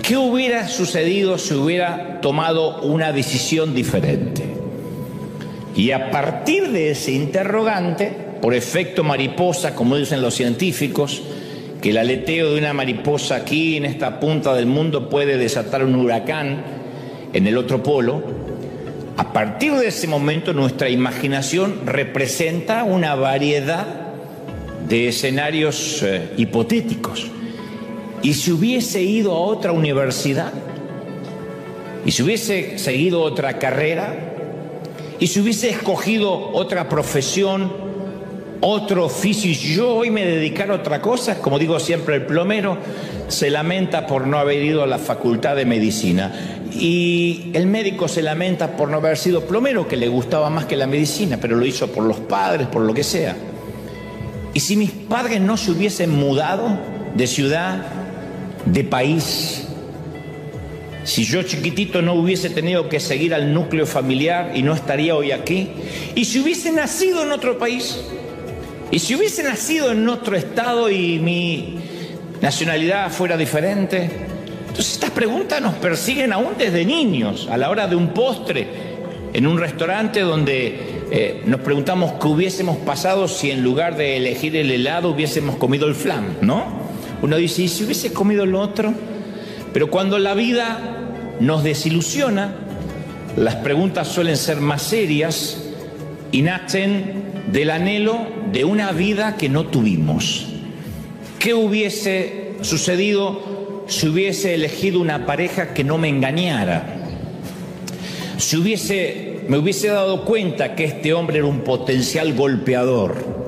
¿Qué hubiera sucedido si hubiera tomado una decisión diferente? Y a partir de ese interrogante, por efecto mariposa, como dicen los científicos, que el aleteo de una mariposa aquí en esta punta del mundo puede desatar un huracán en el otro polo, a partir de ese momento nuestra imaginación representa una variedad de escenarios hipotéticos. ¿Y si hubiese ido a otra universidad? ¿Y si hubiese seguido otra carrera? ¿Y si hubiese escogido otra profesión, otro oficio, y yo hoy me dedicara a otra cosa? Como digo siempre, el plomero se lamenta por no haber ido a la facultad de medicina y el médico se lamenta por no haber sido plomero, que le gustaba más que la medicina, pero lo hizo por los padres, por lo que sea. ¿Y si mis padres no se hubiesen mudado de ciudad, de país? Si yo chiquitito no hubiese tenido que seguir al núcleo familiar y no estaría hoy aquí. ¿Y si hubiese nacido en otro país? ¿Y si hubiese nacido en otro estado y mi nacionalidad fuera diferente? Entonces estas preguntas nos persiguen aún desde niños, a la hora de un postre, en un restaurante donde nos preguntamos qué hubiésemos pasado si en lugar de elegir el helado hubiésemos comido el flan, ¿no? Uno dice, ¿y si hubiese comido lo otro? Pero cuando la vida nos desilusiona, las preguntas suelen ser más serias y nacen del anhelo de una vida que no tuvimos. ¿Qué hubiese sucedido si hubiese elegido una pareja que no me engañara? Si me hubiese dado cuenta que este hombre era un potencial golpeador.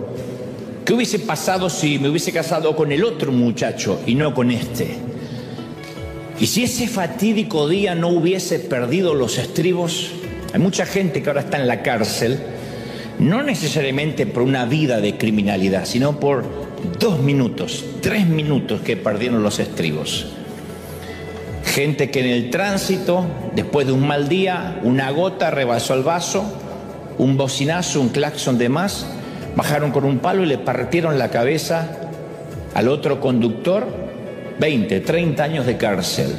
¿Qué hubiese pasado si me hubiese casado con el otro muchacho y no con este? Y si ese fatídico día no hubiese perdido los estribos. Hay mucha gente que ahora está en la cárcel, no necesariamente por una vida de criminalidad, sino por 2 minutos, 3 minutos que perdieron los estribos. Gente que en el tránsito, después de un mal día, una gota rebasó el vaso, un bocinazo, un claxon de más, bajaron con un palo y le partieron la cabeza al otro conductor. 20, 30 años de cárcel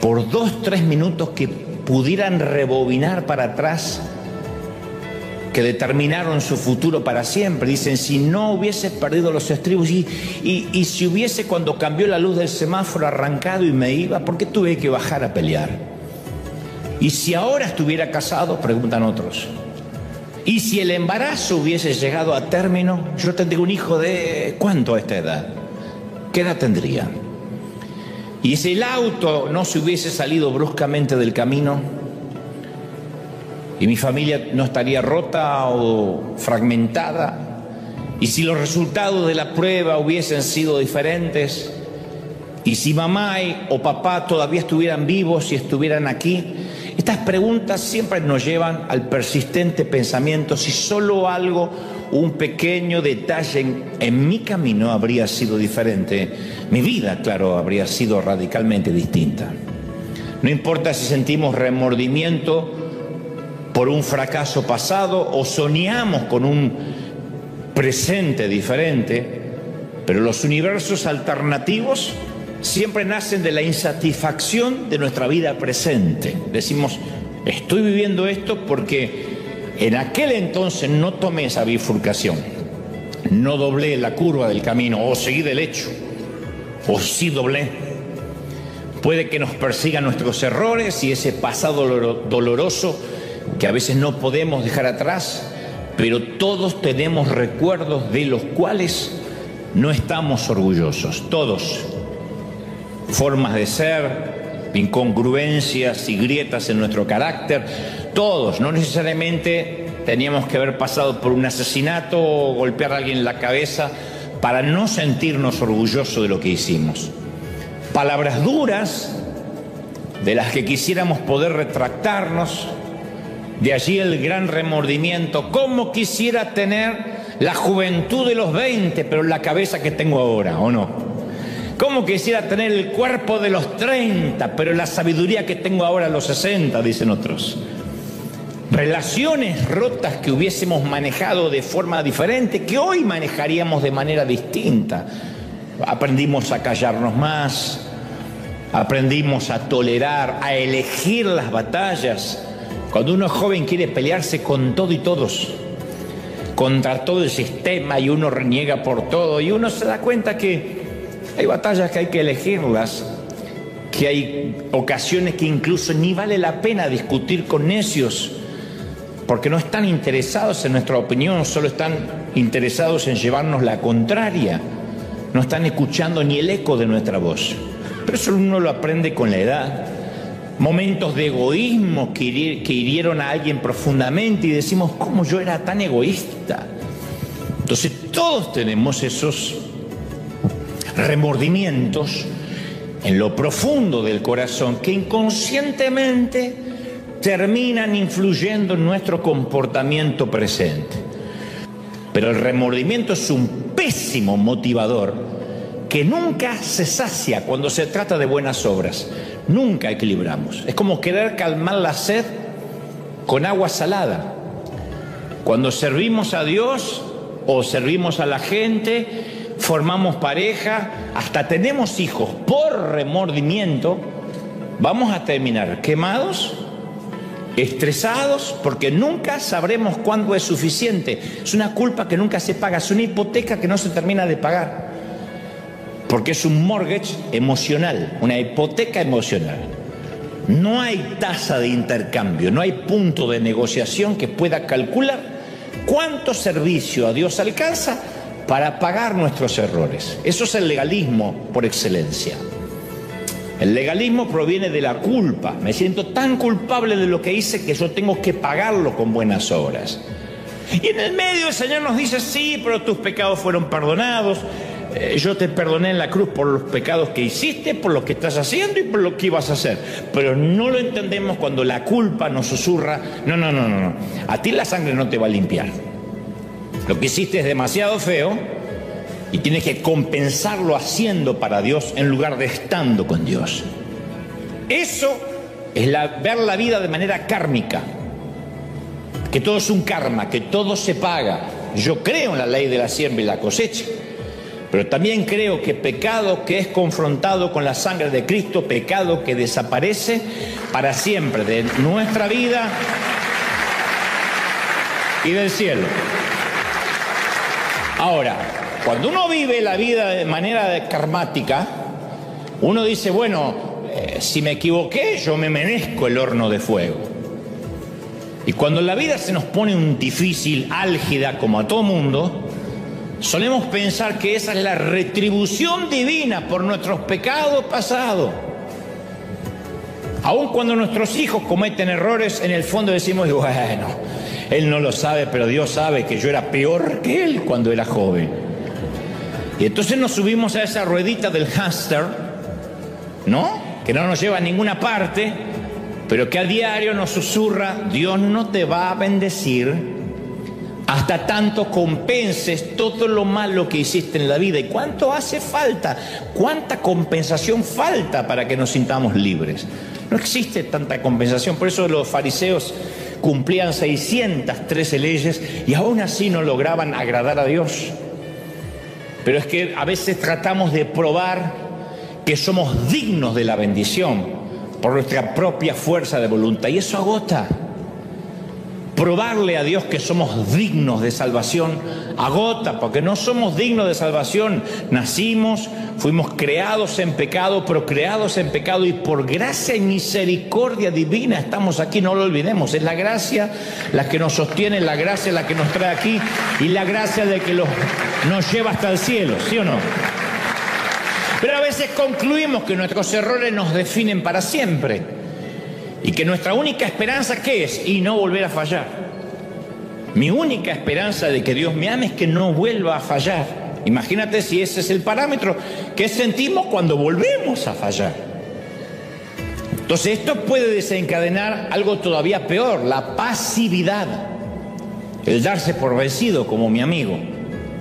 por 2, 3 minutos que pudieran rebobinar para atrás, que determinaron su futuro para siempre. Dicen, si no hubiese perdido los estribos y si hubiese, cuando cambió la luz del semáforo, arrancado y me iba, ¿por qué tuve que bajar a pelear? Y si ahora estuviera casado, preguntan otros. Y si el embarazo hubiese llegado a término, yo tendría un hijo de ¿cuánto a esta edad? ¿Qué edad tendría? Y si el auto no se hubiese salido bruscamente del camino y mi familia no estaría rota o fragmentada, y si los resultados de la prueba hubiesen sido diferentes, y si mamá o papá todavía estuvieran vivos y estuvieran aquí, estas preguntas siempre nos llevan al persistente pensamiento si solo algo, un pequeño detalle en mi camino habría sido diferente. Mi vida, claro, habría sido radicalmente distinta. No importa si sentimos remordimiento por un fracaso pasado o soñamos con un presente diferente, pero los universos alternativos siempre nacen de la insatisfacción de nuestra vida presente. Decimos, estoy viviendo esto porque en aquel entonces no tomé esa bifurcación, no doblé la curva del camino, o seguí derecho, o sí doblé. Puede que nos persigan nuestros errores y ese pasado doloroso que a veces no podemos dejar atrás, pero todos tenemos recuerdos de los cuales no estamos orgullosos, todos. Formas de ser, incongruencias y grietas en nuestro carácter, todos. No necesariamente teníamos que haber pasado por un asesinato o golpear a alguien en la cabeza para no sentirnos orgullosos de lo que hicimos. Palabras duras de las que quisiéramos poder retractarnos, de allí el gran remordimiento. ¿Cómo quisiera tener la juventud de los 20, pero la cabeza que tengo ahora, o no? ¿Cómo quisiera tener el cuerpo de los 30, pero la sabiduría que tengo ahora a los 60, dicen otros? Relaciones rotas que hubiésemos manejado de forma diferente, que hoy manejaríamos de manera distinta. Aprendimos a callarnos más, Aprendimos a tolerar, a elegir las batallas. Cuando uno es joven quiere pelearse con todo y todos, contra todo el sistema, y uno reniega por todo, y uno se da cuenta que hay batallas que hay que elegirlas, que hay ocasiones que incluso ni vale la pena discutir con necios, porque no están interesados en nuestra opinión, solo están interesados en llevarnos la contraria, no están escuchando ni el eco de nuestra voz. Pero eso uno lo aprende con la edad. Momentos de egoísmo que hirieron a alguien profundamente y decimos, ¿cómo yo era tan egoísta? Entonces todos tenemos esos remordimientos en lo profundo del corazón que inconscientemente terminan influyendo en nuestro comportamiento presente. Pero el remordimiento es un pésimo motivador que nunca se sacia cuando se trata de buenas obras. Nunca equilibramos. Es como querer calmar la sed con agua salada. Cuando servimos a Dios o servimos a la gente, formamos pareja, hasta tenemos hijos por remordimiento, vamos a terminar quemados, estresados, porque nunca sabremos cuándo es suficiente. Es una culpa que nunca se paga, es una hipoteca que no se termina de pagar, porque es un mortgage emocional, una hipoteca emocional. No hay tasa de intercambio, no hay punto de negociación que pueda calcular cuánto servicio a Dios alcanza para pagar nuestros errores. Eso es el legalismo por excelencia. El legalismo proviene de la culpa. Me siento tan culpable de lo que hice que yo tengo que pagarlo con buenas obras. Y en el medio el Señor nos dice, sí, pero tus pecados fueron perdonados. Yo te perdoné en la cruz por los pecados que hiciste, por lo que estás haciendo y por lo que ibas a hacer. Pero no lo entendemos cuando la culpa nos susurra, no. A ti la sangre no te va a limpiar. Lo que hiciste es demasiado feo y tienes que compensarlo haciendo para Dios en lugar de estando con Dios. Eso es ver la vida de manera kármica. Que todo es un karma, que todo se paga. Yo creo en la ley de la siembra y la cosecha. Pero también creo que pecado que es confrontado con la sangre de Cristo, pecado que desaparece para siempre de nuestra vida y del cielo. Ahora, cuando uno vive la vida de manera karmática, uno dice, bueno, si me equivoqué, yo me merezco el horno de fuego. Y cuando la vida se nos pone un difícil, álgida, como a todo mundo, solemos pensar que esa es la retribución divina por nuestros pecados pasados. Aun cuando nuestros hijos cometen errores, en el fondo decimos, bueno, él no lo sabe, pero Dios sabe que yo era peor que él cuando era joven. Y entonces nos subimos a esa ruedita del hámster, ¿no? Que no nos lleva a ninguna parte, pero que a diario nos susurra, Dios no te va a bendecir hasta tanto compenses todo lo malo que hiciste en la vida. ¿Y cuánto hace falta? ¿Cuánta compensación falta para que nos sintamos libres? No existe tanta compensación. Por eso los fariseos cumplían 613 leyes y aún así no lograban agradar a Dios. Pero es que a veces tratamos de probar que somos dignos de la bendición por nuestra propia fuerza de voluntad, y eso agota. Probarle a Dios que somos dignos de salvación agota, porque no somos dignos de salvación. Nacimos, fuimos creados en pecado, procreados en pecado, y por gracia y misericordia divina estamos aquí, no lo olvidemos. Es la gracia la que nos sostiene, la gracia la que nos trae aquí, y la gracia de que nos lleva hasta el cielo, ¿sí o no? Pero a veces concluimos que nuestros errores nos definen para siempre. Y que nuestra única esperanza, ¿qué es? Y no volver a fallar. Mi única esperanza de que Dios me ame es que no vuelva a fallar. Imagínate si ese es el parámetro que sentimos cuando volvemos a fallar. Entonces esto puede desencadenar algo todavía peor, la pasividad. El darse por vencido, como mi amigo.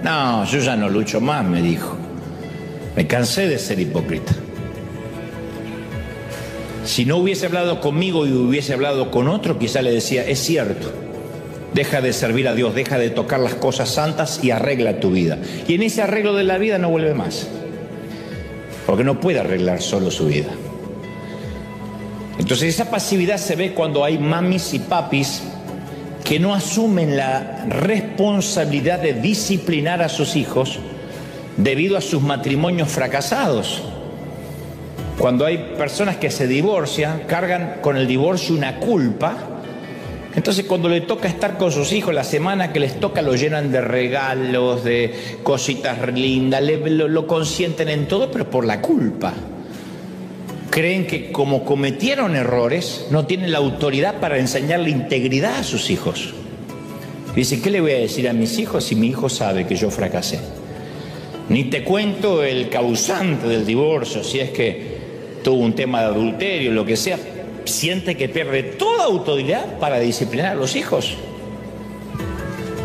No, yo ya no lucho más, me dijo. Me cansé de ser hipócrita. Si no hubiese hablado conmigo y hubiese hablado con otro, quizá le decía, es cierto, deja de servir a Dios, deja de tocar las cosas santas y arregla tu vida. Y en ese arreglo de la vida no vuelve más, porque no puede arreglar solo su vida. Entonces esa pasividad se ve cuando hay mamis y papis que no asumen la responsabilidad de disciplinar a sus hijos debido a sus matrimonios fracasados. Cuando hay personas que se divorcian, cargan con el divorcio una culpa. Entonces cuando le toca estar con sus hijos, la semana que les toca lo llenan de regalos, de cositas lindas, lo consienten en todo, pero por la culpa. Creen que como cometieron errores, no tienen la autoridad para enseñarle integridad a sus hijos. Dicen, ¿qué le voy a decir a mis hijos si mi hijo sabe que yo fracasé? Ni te cuento el causante del divorcio, si es que tuvo un tema de adulterio, lo que sea, siente que pierde toda autoridad para disciplinar a los hijos.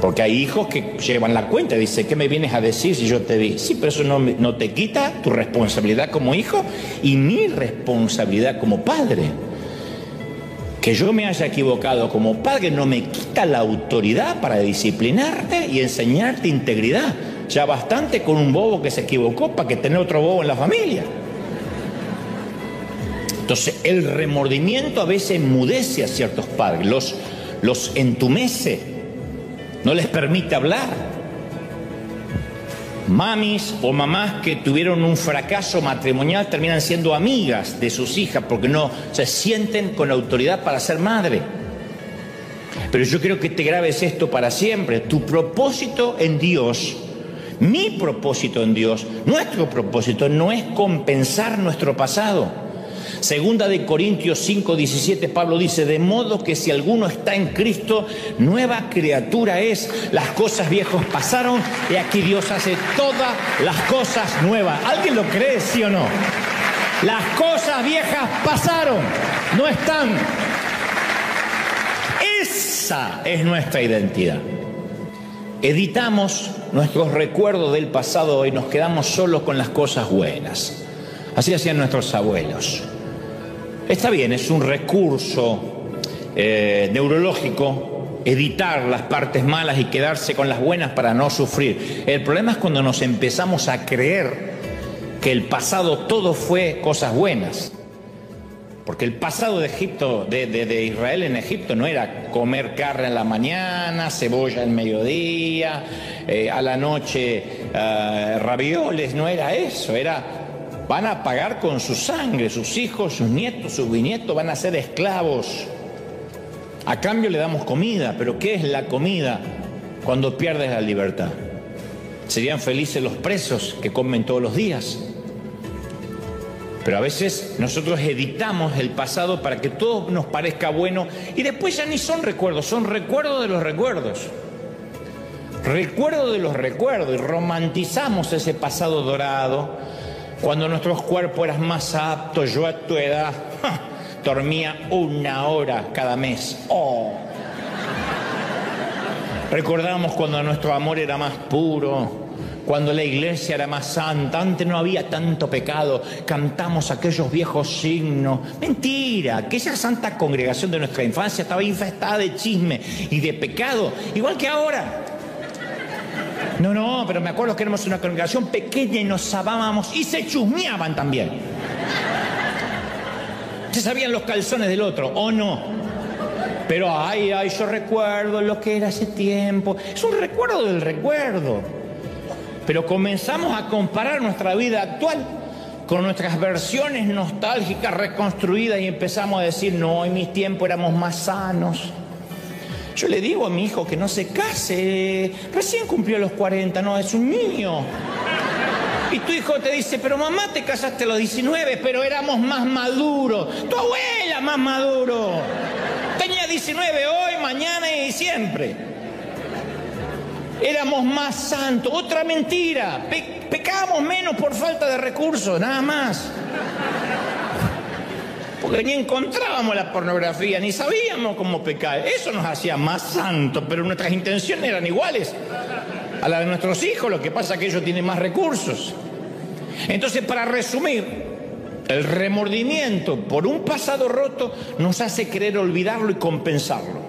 Porque hay hijos que llevan la cuenta y dicen, ¿qué me vienes a decir si yo te vi? Sí, pero eso no te quita tu responsabilidad como hijo y mi responsabilidad como padre. Que yo me haya equivocado como padre no me quita la autoridad para disciplinarte y enseñarte integridad. Ya bastante con un bobo que se equivocó para que tener otro bobo en la familia. Entonces el remordimiento a veces enmudece a ciertos padres, los entumece. No les permite hablar. Mamis o mamás que tuvieron un fracaso matrimonial terminan siendo amigas de sus hijas porque no se sienten con autoridad para ser madre. Pero yo quiero que te grabes esto para siempre. Tu propósito en Dios, mi propósito en Dios, nuestro propósito no es compensar nuestro pasado. Segunda de Corintios 5:17, Pablo dice, de modo que si alguno está en Cristo, nueva criatura es. Las cosas viejas pasaron y aquí Dios hace todas las cosas nuevas. ¿Alguien lo cree, sí o no? Las cosas viejas pasaron, no están. Esa es nuestra identidad. Editamos nuestros recuerdos del pasado y nos quedamos solos con las cosas buenas. Así hacían nuestros abuelos. Está bien, es un recurso neurológico editar las partes malas y quedarse con las buenas para no sufrir. El problema es cuando nos empezamos a creer que el pasado todo fue cosas buenas. Porque el pasado de Egipto, de Israel en Egipto, no era comer carne en la mañana, cebolla al mediodía, a la noche ravioles, no era eso, era... Van a pagar con su sangre, sus hijos, sus nietos, sus bisnietos van a ser esclavos. A cambio le damos comida, pero ¿qué es la comida cuando pierdes la libertad? Serían felices los presos que comen todos los días. Pero a veces nosotros editamos el pasado para que todo nos parezca bueno y después ya ni son recuerdos de los recuerdos. Recuerdo de los recuerdos y romantizamos ese pasado dorado. Cuando nuestros cuerpos eran más aptos, yo a tu edad dormía 1 hora cada mes. Oh. Recordamos cuando nuestro amor era más puro, cuando la iglesia era más santa, antes no había tanto pecado, cantamos aquellos viejos himnos. Mentira, aquella santa congregación de nuestra infancia estaba infestada de chisme y de pecado, igual que ahora. No, pero me acuerdo que éramos una congregación pequeña y nos amábamos y se chusmeaban también. Se sabían los calzones del otro, ¿o no? Pero yo recuerdo lo que era ese tiempo. Es un recuerdo del recuerdo. Pero comenzamos a comparar nuestra vida actual con nuestras versiones nostálgicas reconstruidas y empezamos a decir, no, en mis tiempos éramos más sanos. Yo le digo a mi hijo que no se case, recién cumplió los 40, no, es un niño. Y tu hijo te dice, pero mamá, te casaste a los 19, pero éramos más maduros. Tu abuela más maduro. Tenía 19 hoy, mañana y siempre. Éramos más santos. Otra mentira. Pecábamos menos por falta de recursos, nada más. Porque ni encontrábamos la pornografía, ni sabíamos cómo pecar. Eso nos hacía más santos, pero nuestras intenciones eran iguales a las de nuestros hijos. Lo que pasa es que ellos tienen más recursos. Entonces, para resumir, el remordimiento por un pasado roto nos hace querer olvidarlo y compensarlo.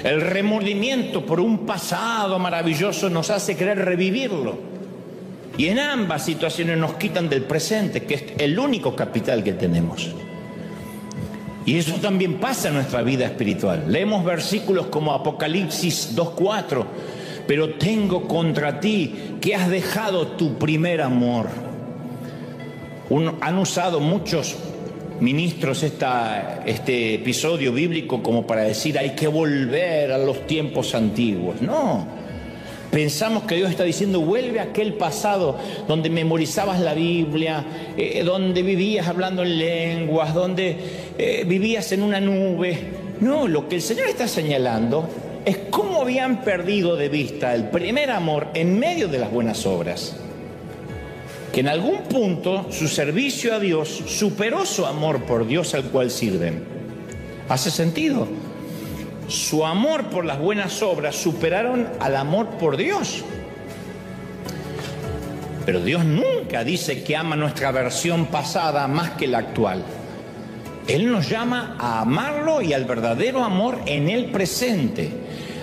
El remordimiento por un pasado maravilloso nos hace querer revivirlo. Y en ambas situaciones nos quitan del presente, que es el único capital que tenemos. Y eso también pasa en nuestra vida espiritual. Leemos versículos como Apocalipsis 2:4, pero tengo contra ti que has dejado tu primer amor. Han usado muchos ministros este episodio bíblico como para decir hay que volver a los tiempos antiguos. No, pensamos que Dios está diciendo vuelve a aquel pasado donde memorizabas la Biblia, donde vivías hablando en lenguas, donde vivías en una nube. No, lo que el Señor está señalando es cómo habían perdido de vista el primer amor en medio de las buenas obras. Que en algún punto su servicio a Dios superó su amor por Dios al cual sirven. ¿Hace sentido? Su amor por las buenas obras superaron al amor por Dios. Pero Dios nunca dice que ama nuestra versión pasada más que la actual. Él nos llama a amarlo y al verdadero amor en el presente.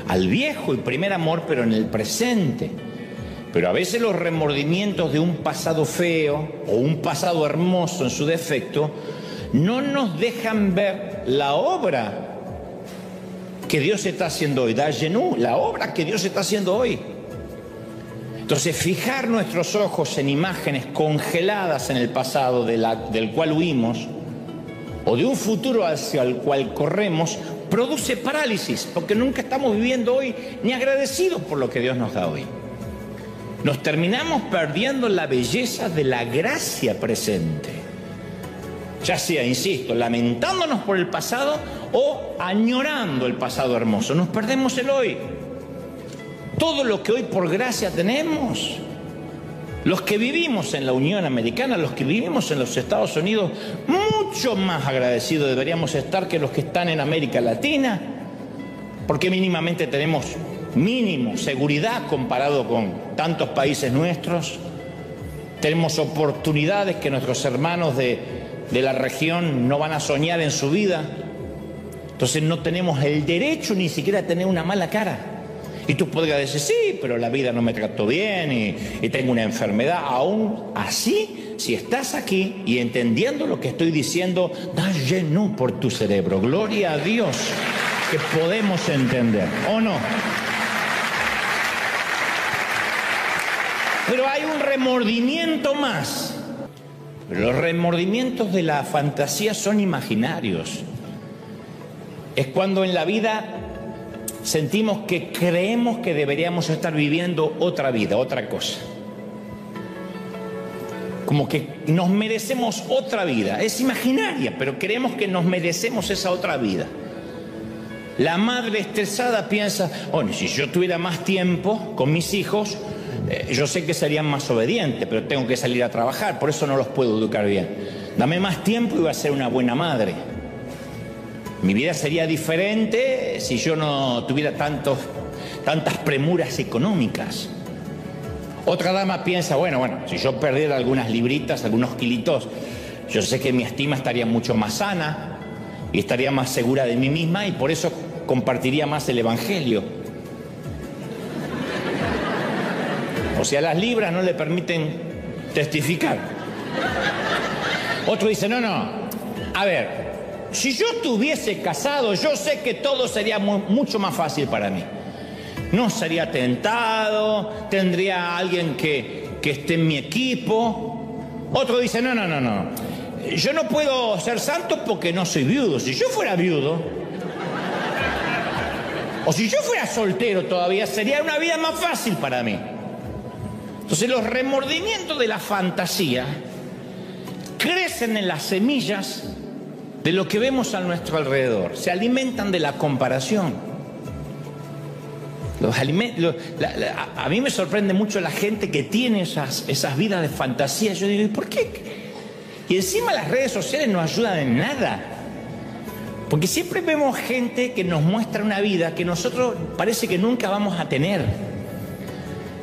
Al viejo y primer amor, pero en el presente. Pero a veces los remordimientos de un pasado feo o un pasado hermoso en su defecto no nos dejan ver la obra que Dios está haciendo hoy, la obra que Dios está haciendo hoy. Entonces, fijar nuestros ojos en imágenes congeladas en el pasado del cual huimos o de un futuro hacia el cual corremos produce parálisis, porque nunca estamos viviendo hoy ni agradecidos por lo que Dios nos da hoy. Nos terminamos perdiendo la belleza de la gracia presente. Ya sea, insisto, lamentándonos por el pasado o añorando el pasado hermoso. Nos perdemos el hoy. Todo lo que hoy por gracia tenemos, los que vivimos en la Unión Americana, los que vivimos en los Estados Unidos, mucho más agradecidos deberíamos estar que los que están en América Latina, porque mínimamente tenemos seguridad comparado con tantos países nuestros. Tenemos oportunidades que nuestros hermanos de la región no van a soñar en su vida. Entonces no tenemos el derecho ni siquiera a tener una mala cara. Y tú podrías decir, sí, pero la vida no me trató bien y tengo una enfermedad. Aún así, si estás aquí y entendiendo lo que estoy diciendo, da lleno por tu cerebro. Gloria a Dios que podemos entender, ¿o no? Pero hay un remordimiento más. Los remordimientos de la fantasía son imaginarios. Es cuando en la vida sentimos que creemos que deberíamos estar viviendo otra vida, otra cosa. Como que nos merecemos otra vida. Es imaginaria, pero creemos que nos merecemos esa otra vida. La madre estresada piensa, bueno, si yo tuviera más tiempo con mis hijos, yo sé que serían más obedientes, pero tengo que salir a trabajar, por eso no los puedo educar bien. Dame más tiempo y voy a ser una buena madre. Mi vida sería diferente si yo no tuviera tantas premuras económicas. Otra dama piensa, bueno, si yo perdiera algunas libritas, algunos kilitos, yo sé que mi estima estaría mucho más sana y estaría más segura de mí misma y por eso compartiría más el evangelio. O sea, las libras no le permiten testificar. Otro dice, no, a ver, si yo estuviese casado, yo sé que todo sería mucho más fácil para mí. No sería tentado, tendría a alguien que esté en mi equipo. Otro dice, no, yo no puedo ser santo porque no soy viudo. Si yo fuera viudo, o si yo fuera soltero todavía, sería una vida más fácil para mí. Entonces los remordimientos de la fantasía crecen en las semillas de lo que vemos a nuestro alrededor. Se alimentan de la comparación. A mí me sorprende mucho la gente que tiene esas vidas de fantasía. Yo digo, ¿y por qué? Y encima las redes sociales no ayudan en nada. Porque siempre vemos gente que nos muestra una vida que nosotros parece que nunca vamos a tener.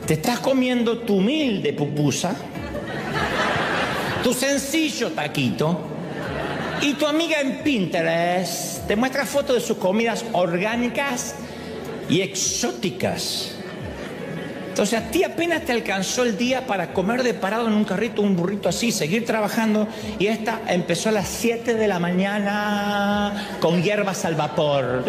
Te estás comiendo tu humilde pupusa, tu sencillo taquito, y tu amiga en Pinterest te muestra fotos de sus comidas orgánicas y exóticas. Entonces a ti apenas te alcanzó el día para comer de parado en un carrito, un burrito así, seguir trabajando, y esta empezó a las 7 de la mañana con hierbas al vapor.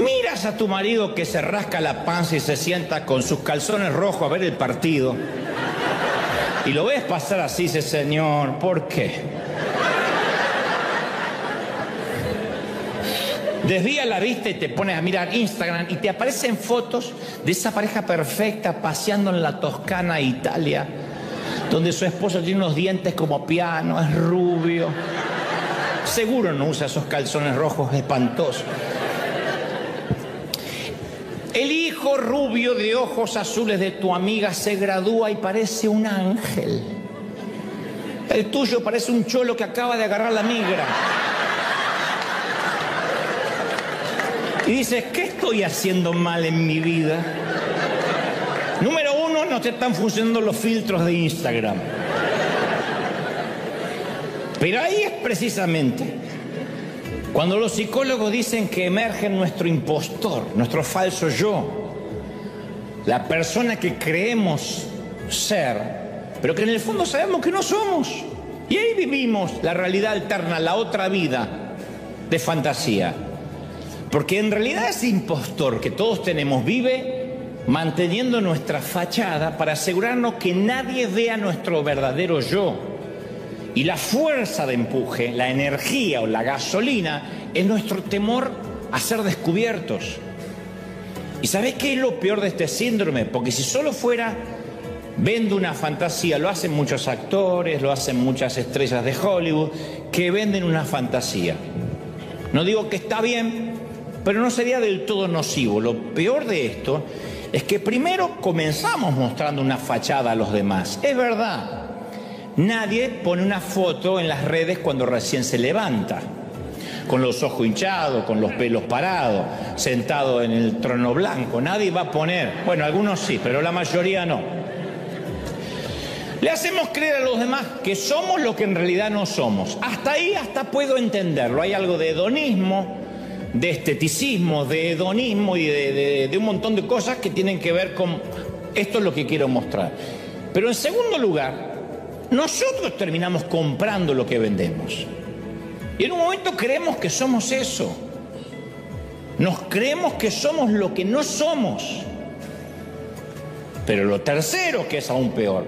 Miras a tu marido que se rasca la panza y se sienta con sus calzones rojos a ver el partido, y lo ves pasar así, dice, señor, ¿por qué? Desvía la vista y te pones a mirar Instagram y te aparecen fotos de esa pareja perfecta paseando en la Toscana, Italia, donde su esposo tiene unos dientes como piano, es rubio. Seguro no usa esos calzones rojos espantosos. El hijo rubio de ojos azules de tu amiga se gradúa y parece un ángel. El tuyo parece un cholo que acaba de agarrar la migra. Y dices, ¿qué estoy haciendo mal en mi vida? Número uno, no te están funcionando los filtros de Instagram. Pero ahí es precisamente cuando los psicólogos dicen que emerge nuestro impostor, nuestro falso yo, la persona que creemos ser, pero que en el fondo sabemos que no somos. Y ahí vivimos la realidad alterna, la otra vida de fantasía. Porque en realidad ese impostor que todos tenemos vive manteniendo nuestra fachada para asegurarnos que nadie vea nuestro verdadero yo. Y la fuerza de empuje, la energía o la gasolina es nuestro temor a ser descubiertos. ¿Y sabés qué es lo peor de este síndrome? Porque si solo fuera vendo una fantasía, lo hacen muchos actores, lo hacen muchas estrellas de Hollywood, que venden una fantasía. No digo que está bien, pero no sería del todo nocivo. Lo peor de esto es que primero comenzamos mostrando una fachada a los demás. Es verdad, nadie pone una foto en las redes cuando recién se levanta, con los ojos hinchados, con los pelos parados, sentado en el trono blanco. Nadie va a poner, bueno, algunos sí, pero la mayoría no. Le hacemos creer a los demás que somos lo que en realidad no somos. Hasta ahí hasta puedo entenderlo. Hay algo de hedonismo, de esteticismo, de hedonismo y de un montón de cosas que tienen que ver con esto es lo que quiero mostrar. Pero en segundo lugar, nosotros terminamos comprando lo que vendemos. Y en un momento creemos que somos eso. Nos creemos que somos lo que no somos. Pero lo tercero, que es aún peor,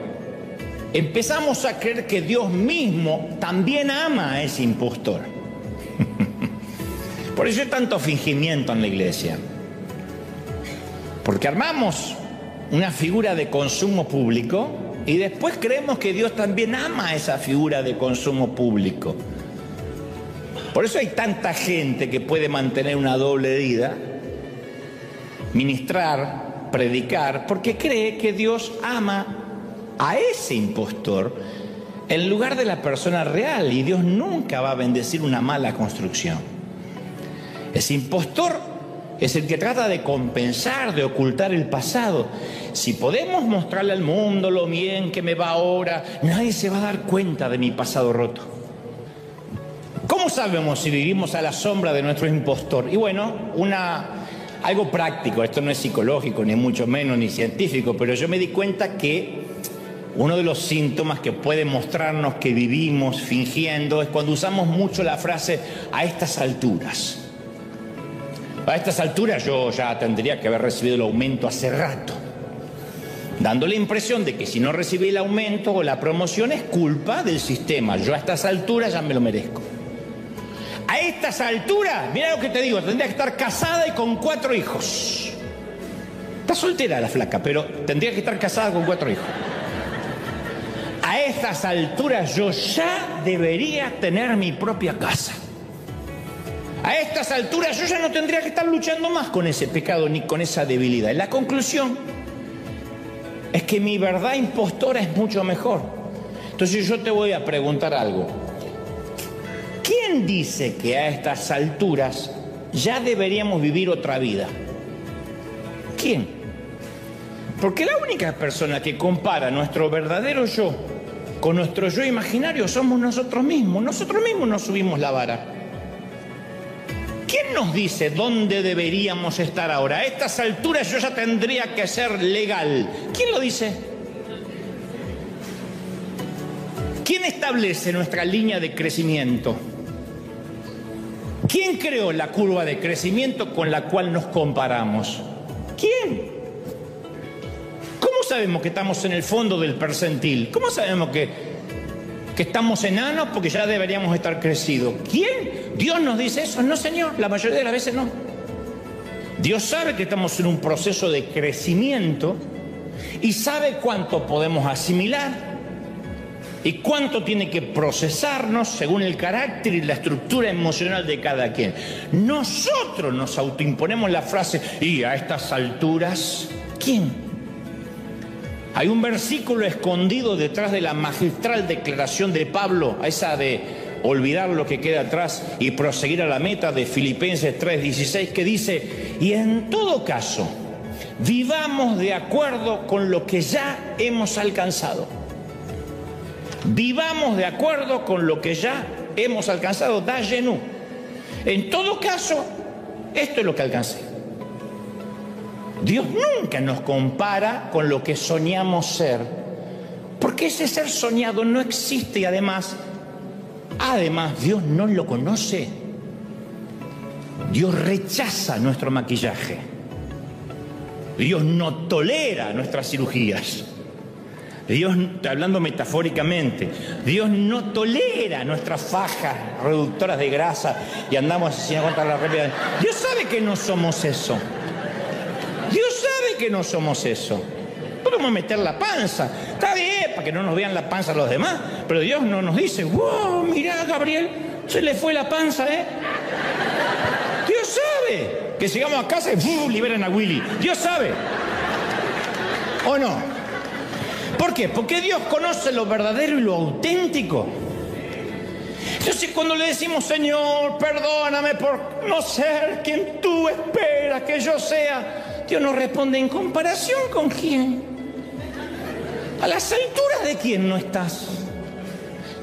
empezamos a creer que Dios mismo también ama a ese impostor. Por eso hay tanto fingimiento en la iglesia. Porque armamos una figura de consumo público y después creemos que Dios también ama a esa figura de consumo público. Por eso hay tanta gente que puede mantener una doble vida, ministrar, predicar, porque cree que Dios ama a ese impostor en lugar de la persona real, y Dios nunca va a bendecir una mala construcción. Ese impostor es el que trata de compensar, de ocultar el pasado. Si podemos mostrarle al mundo lo bien que me va ahora, nadie se va a dar cuenta de mi pasado roto. ¿Cómo sabemos si vivimos a la sombra de nuestro impostor? Y bueno, algo práctico, esto no es psicológico, ni mucho menos, ni científico, pero yo me di cuenta que uno de los síntomas que puede mostrarnos que vivimos fingiendo es cuando usamos mucho la frase a estas alturas. A estas alturas yo ya tendría que haber recibido el aumento hace rato, dando la impresión de que si no recibí el aumento o la promoción es culpa del sistema. Yo a estas alturas ya me lo merezco. A estas alturas, mira lo que te digo, tendría que estar casada y con 4 hijos. Está soltera la flaca, pero tendría que estar casada con 4 hijos. A estas alturas yo ya debería tener mi propia casa. A estas alturas yo ya no tendría que estar luchando más con ese pecado ni con esa debilidad. Y la conclusión es que mi verdad impostora es mucho mejor. Entonces yo te voy a preguntar algo. ¿Quién dice que a estas alturas ya deberíamos vivir otra vida? ¿Quién? Porque la única persona que compara nuestro verdadero yo con nuestro yo imaginario somos nosotros mismos. Nosotros mismos nos subimos la vara. ¿Quién nos dice dónde deberíamos estar ahora? A estas alturas yo ya tendría que ser legal. ¿Quién lo dice? ¿Quién establece nuestra línea de crecimiento? ¿Quién creó la curva de crecimiento con la cual nos comparamos? ¿Quién? ¿Cómo sabemos que estamos en el fondo del percentil? ¿Cómo sabemos que estamos enanos porque ya deberíamos estar crecidos? ¿Quién? ¿Dios nos dice eso? No, Señor, la mayoría de las veces no. Dios sabe que estamos en un proceso de crecimiento y sabe cuánto podemos asimilar y cuánto tiene que procesarnos según el carácter y la estructura emocional de cada quien. Nosotros nos autoimponemos la frase, y a estas alturas, ¿quién? Hay un versículo escondido detrás de la magistral declaración de Pablo, esa de olvidar lo que queda atrás y proseguir a la meta, de Filipenses 3:16, que dice, y en todo caso, vivamos de acuerdo con lo que ya hemos alcanzado. Vivamos de acuerdo con lo que ya hemos alcanzado, da genú. En todo caso, esto es lo que alcancé. Dios nunca nos compara con lo que soñamos ser, porque ese ser soñado no existe y además Dios no lo conoce. Dios rechaza nuestro maquillaje. Dios no tolera nuestras cirugías. Dios, hablando metafóricamente, Dios no tolera nuestras fajas reductoras de grasa y andamos sin aguantar la rápida. Dios sabe que no somos eso. Dios sabe que no somos eso. Podemos meter la panza, está bien, para que no nos vean la panza a los demás, pero Dios no nos dice, wow, mirá, Gabriel, se le fue la panza, ¿eh? Dios sabe que llegamos a casa y liberan a Willy. Dios sabe. ¿O no? ¿Por qué? Porque Dios conoce lo verdadero y lo auténtico. Entonces cuando le decimos, Señor, perdóname por no ser quien tú esperas que yo sea, Dios nos responde, ¿en comparación con quién? ¿A las alturas de quién no estás?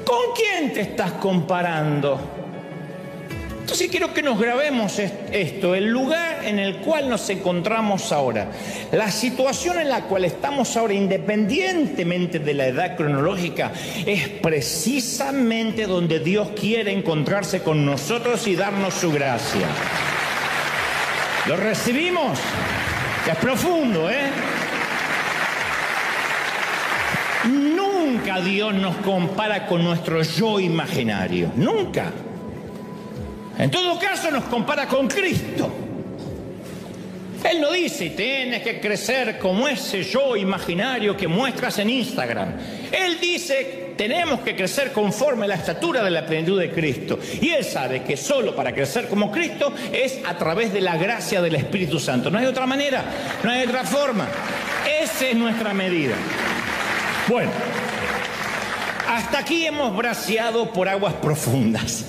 ¿Con quién te estás comparando? Entonces quiero que nos grabemos esto, el lugar en el cual nos encontramos ahora, la situación en la cual estamos ahora, independientemente de la edad cronológica, es precisamente donde Dios quiere encontrarse con nosotros y darnos su gracia. ¿Lo recibimos? Es profundo, ¿eh? Nunca Dios nos compara con nuestro yo imaginario, nunca. En todo caso nos compara con Cristo. Él no dice, tienes que crecer como ese yo imaginario que muestras en Instagram. Él dice, tenemos que crecer conforme a la estatura de la plenitud de Cristo. Y Él sabe que solo para crecer como Cristo es a través de la gracia del Espíritu Santo. No hay otra manera, no hay otra forma. Esa es nuestra medida. Bueno, hasta aquí hemos braceado por aguas profundas.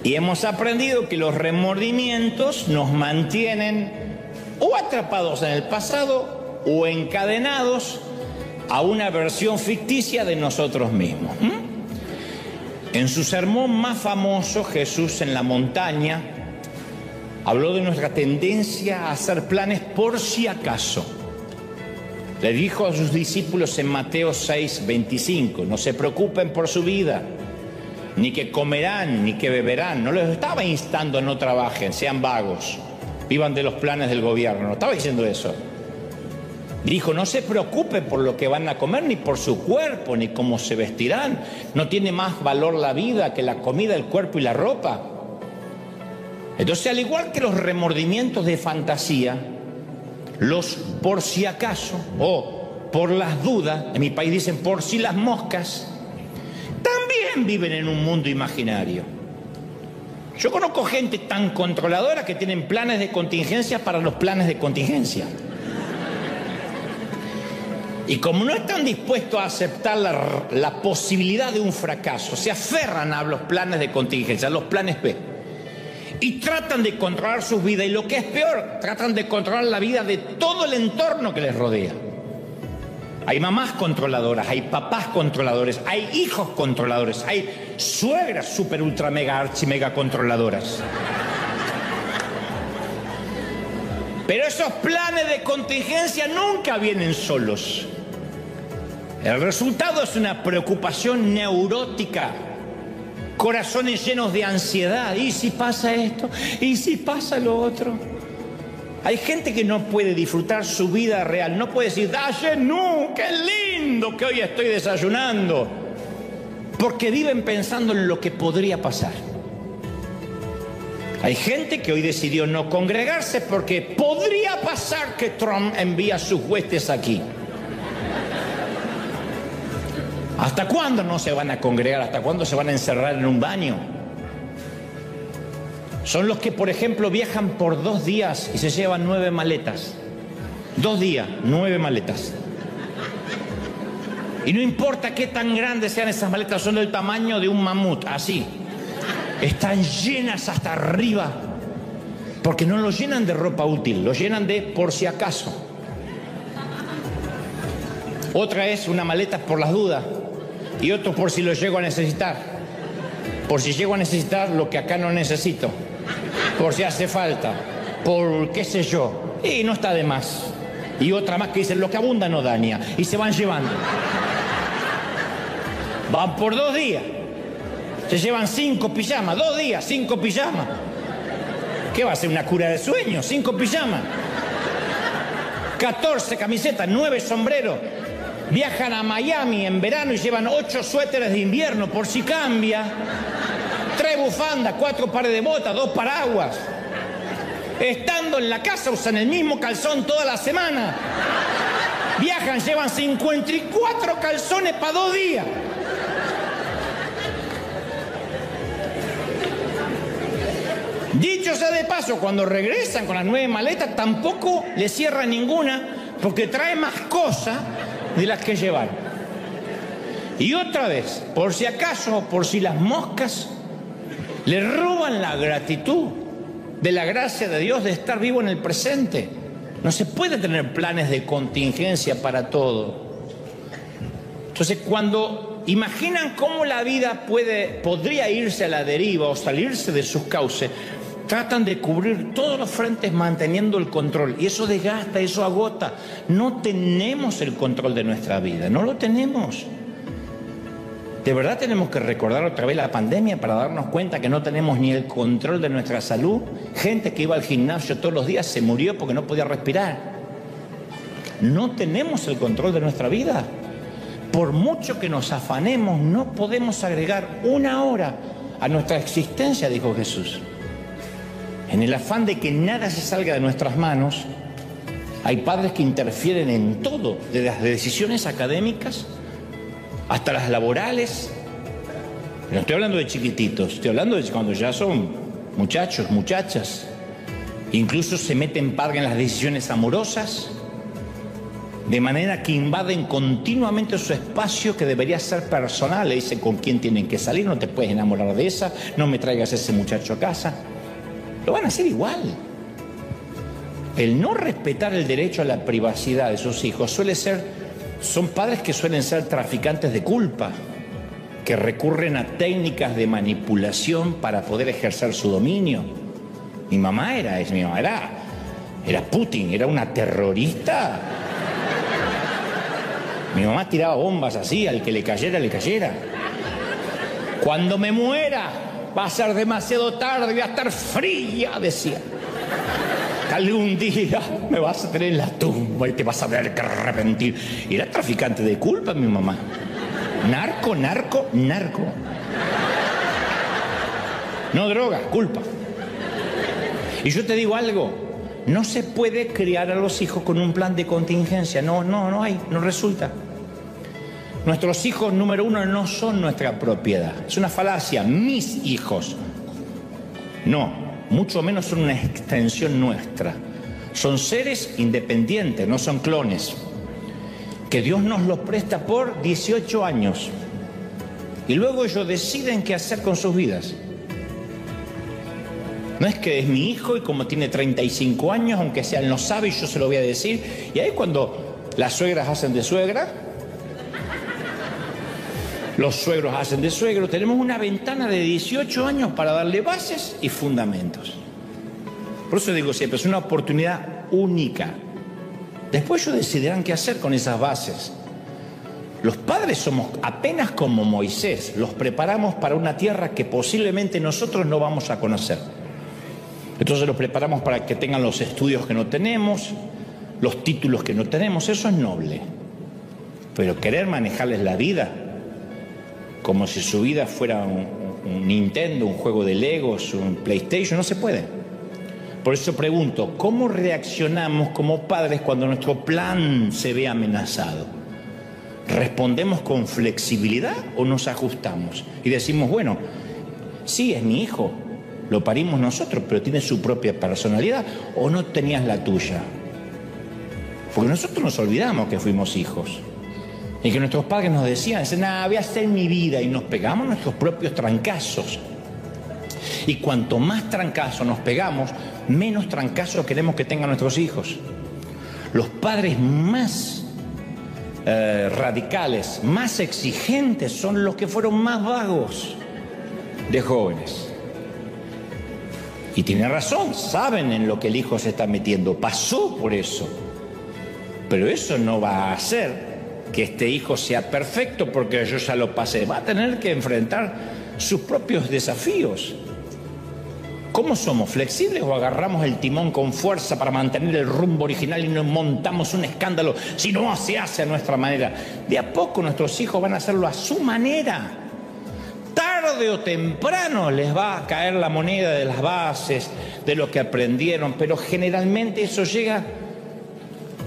Y hemos aprendido que los remordimientos nos mantienen o atrapados en el pasado o encadenados a una versión ficticia de nosotros mismos. En su sermón más famoso, Jesús en la montaña, habló de nuestra tendencia a hacer planes por si acaso. Le dijo a sus discípulos en Mateo 6:25, no se preocupen por su vida, ni que comerán, ni que beberán. No les estaba instando a no trabajen, sean vagos, vivan de los planes del gobierno. No estaba diciendo eso. Dijo, no se preocupen por lo que van a comer, ni por su cuerpo, ni cómo se vestirán. No tiene más valor la vida que la comida, el cuerpo y la ropa. Entonces, al igual que los remordimientos de fantasía, los por si acaso, o por las dudas, en mi país dicen por si las moscas, también viven en un mundo imaginario. Yo conozco gente tan controladora que tienen planes de contingencia para los planes de contingencia. Y como no están dispuestos a aceptar la posibilidad de un fracaso, se aferran a los planes de contingencia, a los planes B. Y tratan de controlar sus vidas. Y lo que es peor, tratan de controlar la vida de todo el entorno que les rodea. Hay mamás controladoras, hay papás controladores, hay hijos controladores, hay suegras super ultra mega archi mega controladoras. Pero esos planes de contingencia nunca vienen solos. El resultado es una preocupación neurótica, corazones llenos de ansiedad. ¿Y si pasa esto? ¿Y si pasa lo otro? Hay gente que no puede disfrutar su vida real, no puede decir, no, qué lindo que hoy estoy desayunando, porque viven pensando en lo que podría pasar. Hay gente que hoy decidió no congregarse porque podría pasar que Trump envía sus huestes aquí. ¿Hasta cuándo no se van a congregar? ¿Hasta cuándo se van a encerrar en un baño? Son los que, por ejemplo, viajan por 2 días y se llevan 9 maletas. 2 días, 9 maletas. Y no importa qué tan grandes sean esas maletas, son del tamaño de un mamut, así. Están llenas hasta arriba, porque no lo llenan de ropa útil, lo llenan de por si acaso. Otra es una maleta por las dudas y otro por si lo llego a necesitar. Por si llego a necesitar lo que acá no necesito, por si hace falta, por qué sé yo, y no está de más. Y otra más que dice, lo que abunda no daña, y se van llevando. Van por 2 días. Se llevan 5 pijamas, 2 días, 5 pijamas. ¿Qué va a ser, una cura de sueño? 5 pijamas. 14 camisetas, 9 sombreros. Viajan a Miami en verano y llevan 8 suéteres de invierno por si cambia. 3 bufandas, 4 pares de botas, 2 paraguas. Estando en la casa usan el mismo calzón toda la semana. Viajan, llevan 54 calzones para 2 días. Dicho sea de paso, cuando regresan con las 9 maletas, tampoco les cierran ninguna, porque trae más cosas de las que llevan. Y otra vez, por si acaso, por si las moscas, le roban la gratitud de la gracia de Dios de estar vivo en el presente. No se puede tener planes de contingencia para todo. Entonces, cuando imaginan cómo la vida podría irse a la deriva o salirse de sus cauces, tratan de cubrir todos los frentes manteniendo el control. Y eso desgasta, eso agota. No tenemos el control de nuestra vida, no lo tenemos. De verdad tenemos que recordar otra vez la pandemia para darnos cuenta que no tenemos ni el control de nuestra salud. Gente que iba al gimnasio todos los días se murió porque no podía respirar. No tenemos el control de nuestra vida. Por mucho que nos afanemos, no podemos agregar 1 hora a nuestra existencia, dijo Jesús. En el afán de que nada se salga de nuestras manos, hay padres que interfieren en todo, desde las decisiones académicas hasta las laborales. No estoy hablando de chiquititos, estoy hablando de cuando ya son muchachos, muchachas. Incluso se meten padres en las decisiones amorosas, de manera que invaden continuamente su espacio que debería ser personal. Le dicen con quién tienen que salir, no te puedes enamorar de esa, no me traigas a ese muchacho a casa. Lo van a hacer igual. El no respetar el derecho a la privacidad de sus hijos son padres que suelen ser traficantes de culpa, que recurren a técnicas de manipulación para poder ejercer su dominio. Mi mamá era Putin, era una terrorista. Mi mamá tiraba bombas así, al que le cayera, le cayera. Cuando me muera, va a ser demasiado tarde, voy a estar fría, decía. Algún día me vas a tener en la tumba y te vas a tener que arrepentir. Y era traficante de culpa, mi mamá. Narco. No droga, culpa. Y yo te digo algo, no se puede criar a los hijos con un plan de contingencia. No hay, no resulta. Nuestros hijos, número 1, no son nuestra propiedad. Es una falacia. Mis hijos. No, mucho menos son una extensión nuestra. Son seres independientes, no son clones. Que Dios nos los presta por 18 años. Y luego ellos deciden qué hacer con sus vidas. No es que es mi hijo y como tiene 35 años, aunque sea él no sabe y yo se lo voy a decir. Y ahí cuando las suegras hacen de suegra, los suegros hacen de suegro, tenemos una ventana de 18 años para darle bases y fundamentos. Por eso digo siempre, es una oportunidad única. Después ellos decidirán qué hacer con esas bases. Los padres somos apenas como Moisés, los preparamos para una tierra que posiblemente nosotros no vamos a conocer. Entonces los preparamos para que tengan los estudios que no tenemos, los títulos que no tenemos, eso es noble. Pero querer manejarles la vida como si su vida fuera un Nintendo, un juego de Legos, un PlayStation, no se puede. Por eso pregunto, ¿cómo reaccionamos como padres cuando nuestro plan se ve amenazado? ¿Respondemos con flexibilidad o nos ajustamos? Y decimos, bueno, sí, es mi hijo, lo parimos nosotros, pero tiene su propia personalidad, ¿o no tenías la tuya? Porque nosotros nos olvidamos que fuimos hijos. Y que nuestros padres nos decían, nada, voy a hacer mi vida, y nos pegamos nuestros propios trancazos. Y cuanto más trancazos nos pegamos, menos trancazos queremos que tengan nuestros hijos. Los padres más radicales, más exigentes, son los que fueron más vagos de jóvenes. Y tiene razón, saben en lo que el hijo se está metiendo, pasó por eso. Pero eso no va a hacer que este hijo sea perfecto porque yo ya lo pasé. Va a tener que enfrentar sus propios desafíos. ¿Cómo somos? ¿Flexibles o agarramos el timón con fuerza para mantener el rumbo original y nos montamos un escándalo si no se hace a nuestra manera? De a poco nuestros hijos van a hacerlo a su manera. Tarde o temprano les va a caer la moneda de las bases, de lo que aprendieron, pero generalmente eso llega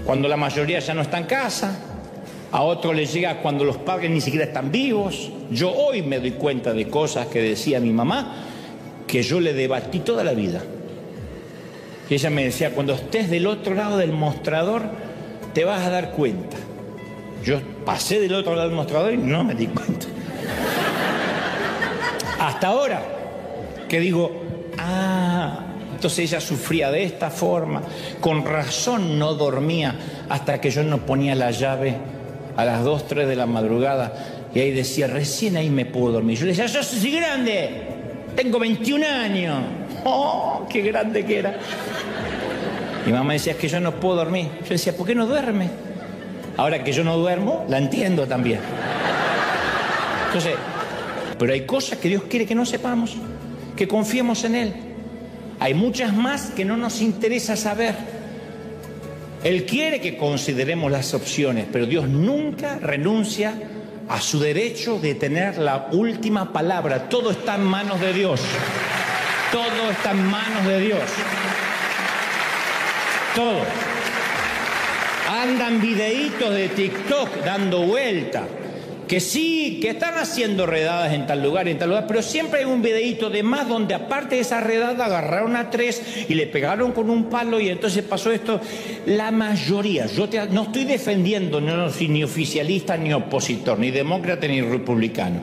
cuando la mayoría ya no está en casa, a otros les llega cuando los padres ni siquiera están vivos. Yo hoy me doy cuenta de cosas que decía mi mamá, que yo le debatí toda la vida. Y ella me decía, cuando estés del otro lado del mostrador, te vas a dar cuenta. Yo pasé del otro lado del mostrador y no me di cuenta. Hasta ahora, que digo, entonces ella sufría de esta forma, con razón no dormía hasta que yo no ponía la llave a las 2, 3 de la madrugada, y ahí decía, recién ahí me puedo dormir. Yo le decía, yo soy grande. Tengo 21 años. ¡Oh, qué grande que era! Mi mamá decía, es que yo no puedo dormir. Yo decía, ¿por qué no duerme? Ahora que yo no duermo, la entiendo también. Entonces, pero hay cosas que Dios quiere que no sepamos, que confiemos en Él. Hay muchas más que no nos interesa saber. Él quiere que consideremos las opciones, pero Dios nunca renuncia a su derecho de tener la última palabra. Todo está en manos de Dios. Todo está en manos de Dios. Todo. Andan videitos de TikTok dando vuelta, que sí, que están haciendo redadas en tal lugar, pero siempre hay un videíto de más donde aparte de esa redada agarraron a 3 y le pegaron con un palo y entonces pasó esto. La mayoría, no estoy defendiendo, no soy ni oficialista ni opositor, ni demócrata ni republicano.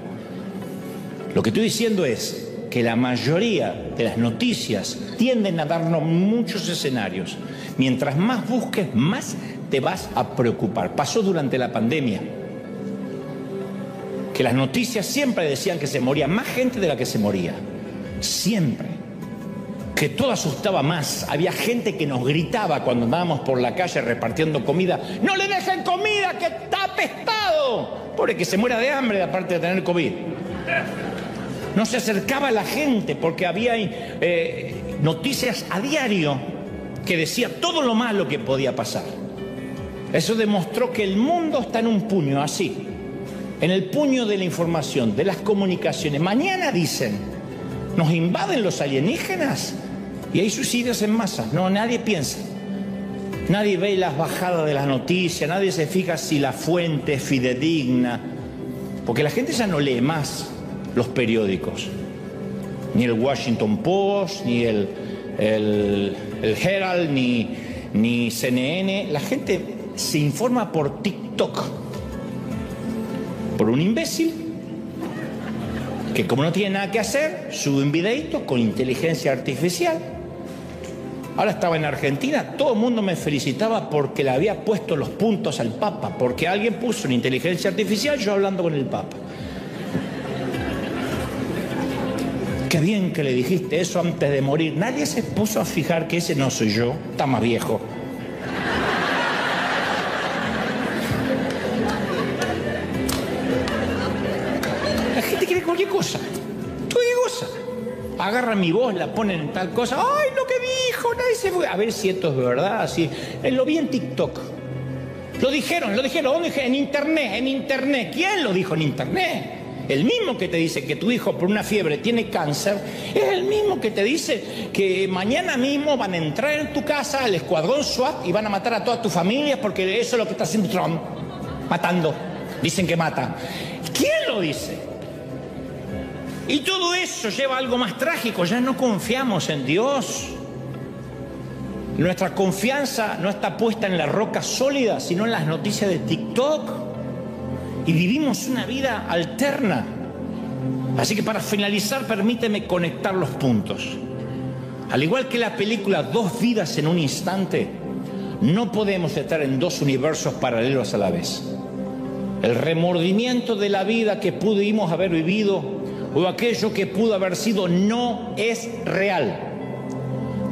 Lo que estoy diciendo es que la mayoría de las noticias tienden a darnos muchos escenarios. Mientras más busques, más te vas a preocupar. Pasó durante la pandemia, que las noticias siempre decían que se moría más gente de la que se moría. Siempre. Que todo asustaba más. Había gente que nos gritaba cuando andábamos por la calle repartiendo comida. ¡No le dejen comida, que está apestado! Pobre que se muera de hambre aparte de tener COVID. No se acercaba a la gente porque había noticias a diario que decía todo lo malo que podía pasar. Eso demostró que el mundo está en un puño, así. En el puño de la información, de las comunicaciones. Mañana dicen, nos invaden los alienígenas y hay suicidios en masa. No, nadie piensa. Nadie ve las bajadas de las noticias, nadie se fija si la fuente es fidedigna. Porque la gente ya no lee más los periódicos. Ni el Washington Post, ni el Herald, ni CNN. La gente se informa por TikTok. Por un imbécil que como no tiene nada que hacer, sube un videito con inteligencia artificial. Ahora estaba en Argentina, todo el mundo me felicitaba porque le había puesto los puntos al Papa, porque alguien puso una inteligencia artificial, yo hablando con el Papa. Qué bien que le dijiste eso antes de morir. Nadie se puso a fijar que ese no soy yo, está más viejo. cualquier cosa. Cualquier cosa. Agarran mi voz, la ponen en tal cosa. ¡Ay, lo que dijo! Nadie se fue. A ver si esto es verdad. Así. Lo vi en TikTok. Lo dijeron. ¿Dónde dije? En internet. ¿Quién lo dijo en internet? El mismo que te dice que tu hijo por una fiebre tiene cáncer, es el mismo que te dice que mañana mismo van a entrar en tu casa al escuadrón SWAT y van a matar a toda tu familia porque eso es lo que está haciendo Trump. Matando. Dicen que mata. ¿Quién lo dice? Y todo eso lleva a algo más trágico. Ya no confiamos en Dios. Nuestra confianza no está puesta en la roca sólida, sino en las noticias de TikTok. Y vivimos una vida alterna. Así que para finalizar, permíteme conectar los puntos. Al igual que la película Dos vidas en un instante, no podemos estar en dos universos paralelos a la vez. El remordimiento de la vida que pudimos haber vivido o aquello que pudo haber sido no es real.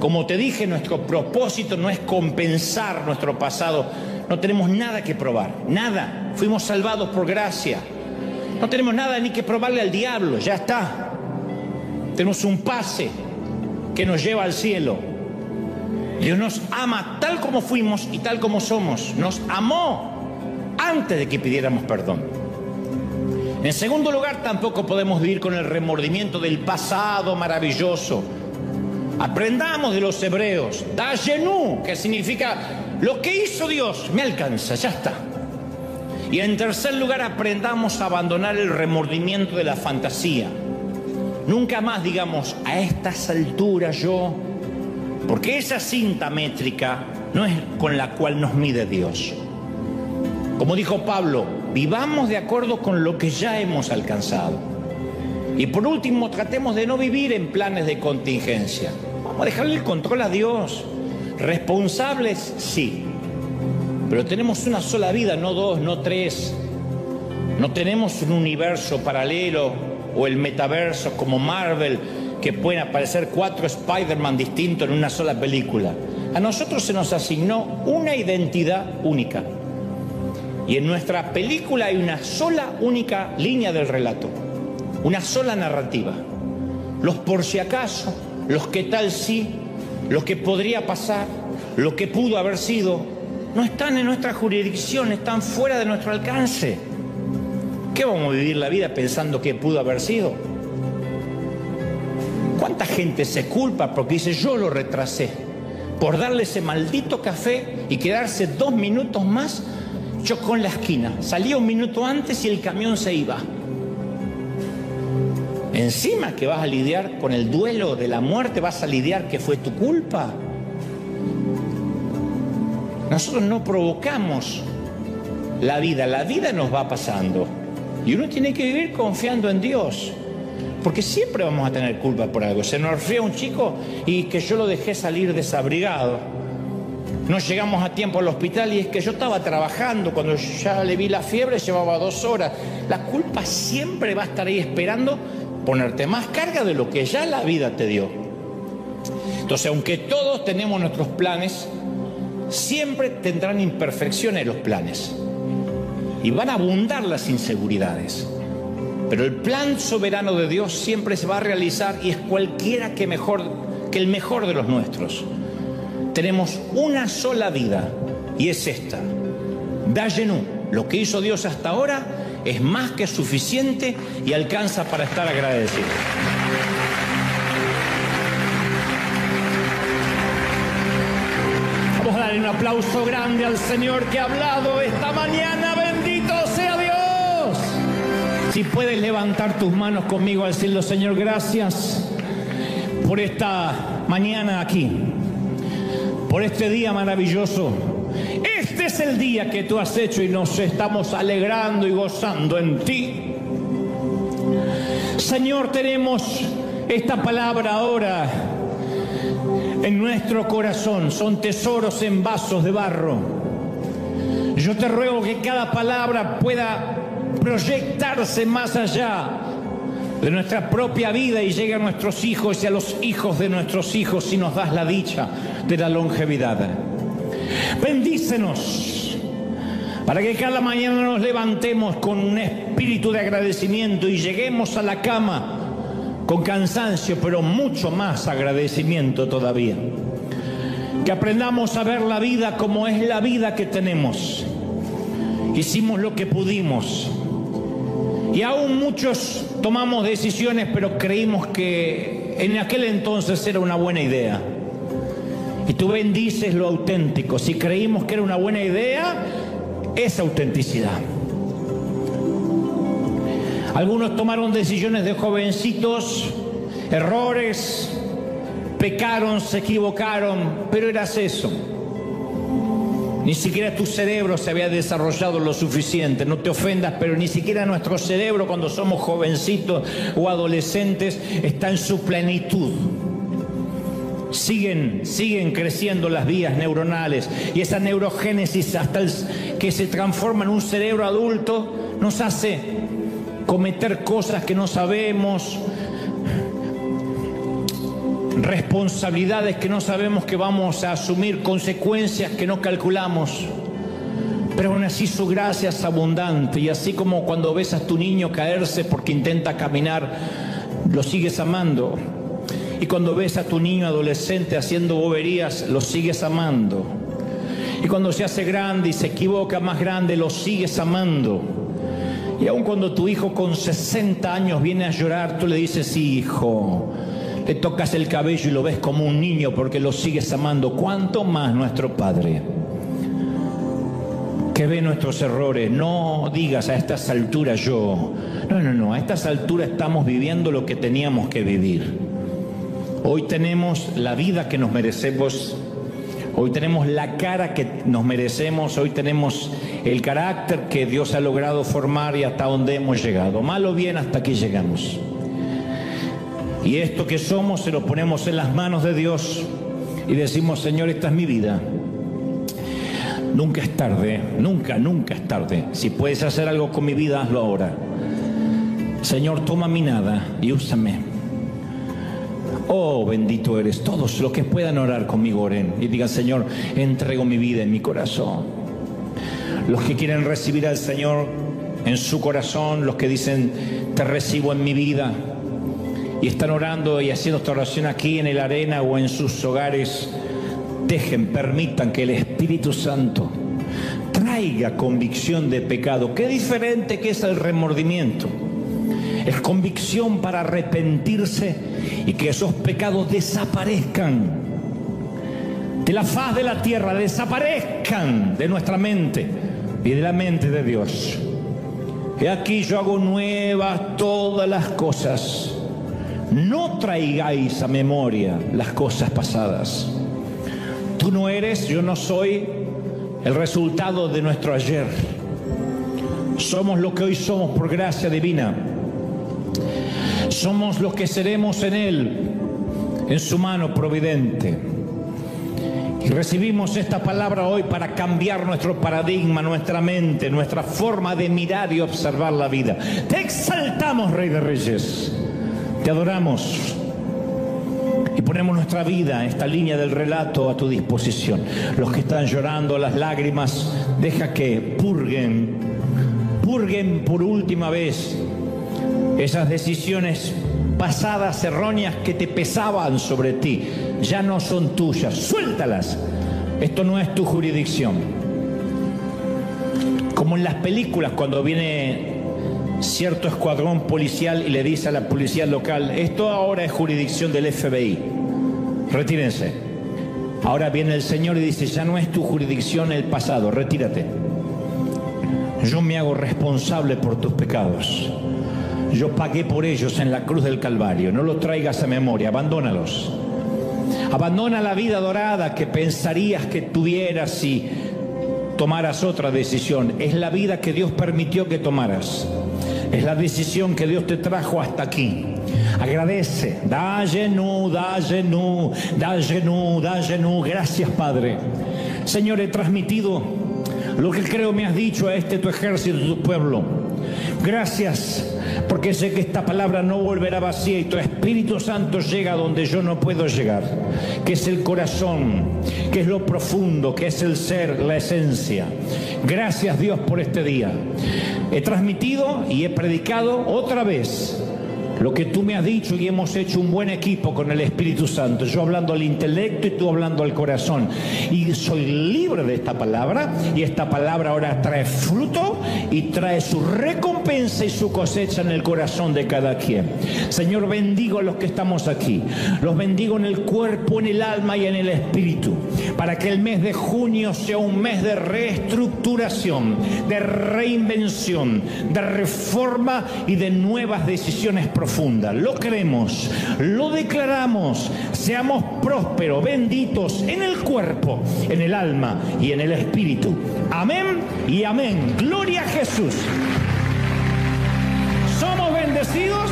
Como te dije, nuestro propósito no es compensar nuestro pasado. No tenemos nada que probar, nada. Fuimos salvados por gracia. No tenemos nada ni que probarle al diablo, ya está. Tenemos un pase que nos lleva al cielo. Dios nos ama tal como fuimos y tal como somos. Nos amó antes de que pidiéramos perdón. En segundo lugar, tampoco podemos vivir con el remordimiento del pasado maravilloso. Aprendamos de los hebreos, dayenu, que significa lo que hizo Dios, me alcanza, ya está. Y en tercer lugar, aprendamos a abandonar el remordimiento de la fantasía. Nunca más digamos, a estas alturas yo, porque esa cinta métrica no es con la cual nos mide Dios. Como dijo Pablo, vivamos de acuerdo con lo que ya hemos alcanzado. Y por último, tratemos de no vivir en planes de contingencia. Vamos a dejarle el control a Dios. Responsables, sí. Pero tenemos una sola vida, no dos, no tres. No tenemos un universo paralelo o el metaverso como Marvel, que pueden aparecer 4 Spider-Man distintos en una sola película. A nosotros se nos asignó una identidad única. Y en nuestra película hay una sola única línea del relato. Una sola narrativa. Los por si acaso, los qué tal si, lo que podría pasar, lo que pudo haber sido, no están en nuestra jurisdicción, están fuera de nuestro alcance. ¿Qué vamos a vivir la vida pensando que pudo haber sido? ¿Cuánta gente se culpa porque dice yo lo retrasé por darle ese maldito café y quedarse 2 minutos más? Chocó en la esquina, salía 1 minuto antes y el camión se iba. Encima que vas a lidiar con el duelo de la muerte, vas a lidiar que fue tu culpa. Nosotros no provocamos la vida nos va pasando. Y uno tiene que vivir confiando en Dios, porque siempre vamos a tener culpa por algo. Se nos resfría un chico y que yo lo dejé salir desabrigado. No llegamos a tiempo al hospital y es que yo estaba trabajando, cuando ya le vi la fiebre llevaba 2 horas. La culpa siempre va a estar ahí esperando ponerte más carga de lo que ya la vida te dio. Entonces, aunque todos tenemos nuestros planes, siempre tendrán imperfecciones los planes y van a abundar las inseguridades. Pero el plan soberano de Dios siempre se va a realizar y es cualquiera que el mejor de los nuestros. Tenemos una sola vida y es esta. Dayenu, lo que hizo Dios hasta ahora es más que suficiente y alcanza para estar agradecido. Vamos a darle un aplauso grande al Señor que ha hablado esta mañana. ¡Bendito sea Dios! Si puedes levantar tus manos conmigo al cielo, Señor, gracias por esta mañana aquí, por este día maravilloso. Este es el día que tú has hecho y nos estamos alegrando y gozando en ti. Señor, tenemos esta palabra ahora en nuestro corazón. Son tesoros en vasos de barro. Yo te ruego que cada palabra pueda proyectarse más allá de nuestra propia vida y llegue a nuestros hijos y a los hijos de nuestros hijos si nos das la dicha de la longevidad. Bendícenos, para que cada mañana nos levantemos con un espíritu de agradecimiento y lleguemos a la cama con cansancio, pero mucho más agradecimiento todavía. Que aprendamos a ver la vida como es la vida que tenemos. Hicimos lo que pudimos. Y aún muchos tomamos decisiones, pero creímos que en aquel entonces era una buena idea. Y tú bendices lo auténtico. Si creímos que era una buena idea, es autenticidad. Algunos tomaron decisiones de jovencitos, errores, pecaron, se equivocaron, pero eras eso. Ni siquiera tu cerebro se había desarrollado lo suficiente. No te ofendas, pero ni siquiera nuestro cerebro, cuando somos jovencitos o adolescentes, está en su plenitud. Siguen creciendo las vías neuronales, y esa neurogénesis hasta que se transforma en un cerebro adulto nos hace cometer cosas que no sabemos, responsabilidades que no sabemos que vamos a asumir, consecuencias que no calculamos. Pero aún así su gracia es abundante, y así como cuando ves a tu niño caerse porque intenta caminar, lo sigues amando. Y cuando ves a tu niño adolescente haciendo boberías, lo sigues amando. Y cuando se hace grande y se equivoca más grande, lo sigues amando. Y aun cuando tu hijo con 60 años viene a llorar, tú le dices, hijo, le tocas el cabello y lo ves como un niño porque lo sigues amando. ¿Cuánto más nuestro Padre, que ve nuestros errores? No digas a estas alturas yo. No, a estas alturas estamos viviendo lo que teníamos que vivir. Hoy tenemos la vida que nos merecemos, hoy tenemos la cara que nos merecemos, hoy tenemos el carácter que Dios ha logrado formar y hasta donde hemos llegado. Mal o bien, hasta aquí llegamos. Y esto que somos se lo ponemos en las manos de Dios y decimos, Señor, esta es mi vida. Nunca es tarde, nunca es tarde. Si puedes hacer algo con mi vida, hazlo ahora. Señor, toma mi nada y úsame. Oh, bendito eres. Todos los que puedan orar conmigo, oren y digan, Señor, entrego mi vida en mi corazón. Los que quieren recibir al Señor en su corazón, los que dicen, te recibo en mi vida, y están orando y haciendo esta oración aquí en la arena o en sus hogares, permitan que el Espíritu Santo traiga convicción de pecado. Qué diferente que es el remordimiento. Es convicción para arrepentirse y que esos pecados desaparezcan de la faz de la tierra, desaparezcan de nuestra mente y de la mente de Dios. He aquí yo hago nuevas todas las cosas. No traigáis a memoria las cosas pasadas. Tú no eres, yo no soy el resultado de nuestro ayer. Somos lo que hoy somos por gracia divina. Somos los que seremos en Él, en su mano providente. Y recibimos esta palabra hoy para cambiar nuestro paradigma, nuestra mente, nuestra forma de mirar y observar la vida. Te exaltamos, Rey de Reyes. Te adoramos y ponemos nuestra vida, esta línea del relato, a tu disposición. Los que están llorando, las lágrimas, deja que purguen por última vez esas decisiones pasadas, erróneas, que te pesaban sobre ti. Ya no son tuyas, suéltalas. Esto no es tu jurisdicción. Como en las películas, cuando viene cierto escuadrón policial y le dice a la policía local, esto ahora es jurisdicción del FBI, retírense. Ahora viene el Señor y dice, ya no es tu jurisdicción el pasado, retírate. Yo me hago responsable por tus pecados. Yo pagué por ellos en la cruz del Calvario. No los traigas a memoria, abandónalos. Abandona la vida dorada que pensarías que tuvieras si tomaras otra decisión. Es la vida que Dios permitió que tomaras. Es la decisión que Dios te trajo hasta aquí. Agradece. Da genú. Gracias, Padre. Señor, he transmitido lo que creo me has dicho a tu ejército, tu pueblo. Gracias, porque sé que esta palabra no volverá vacía y tu Espíritu Santo llega donde yo no puedo llegar, que es el corazón, que es lo profundo, que es el ser, la esencia, Gracias, Dios, por este día. He transmitido y he predicado otra vez lo que tú me has dicho y hemos hecho un buen equipo con el Espíritu Santo. Yo hablando al intelecto y tú hablando al corazón. Y soy libre de esta palabra, y esta palabra ahora trae fruto y trae su recompensa y su cosecha en el corazón de cada quien. Señor, bendigo a los que estamos aquí. Los bendigo en el cuerpo, en el alma y en el espíritu, para que el mes de junio sea un mes de reestructuración, de reinvención, de reforma y de nuevas decisiones profundas. Lo creemos, lo declaramos. Seamos prósperos, benditos en el cuerpo, en el alma y en el espíritu. Amén y amén. Gloria a Jesús. Somos bendecidos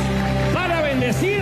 para bendecir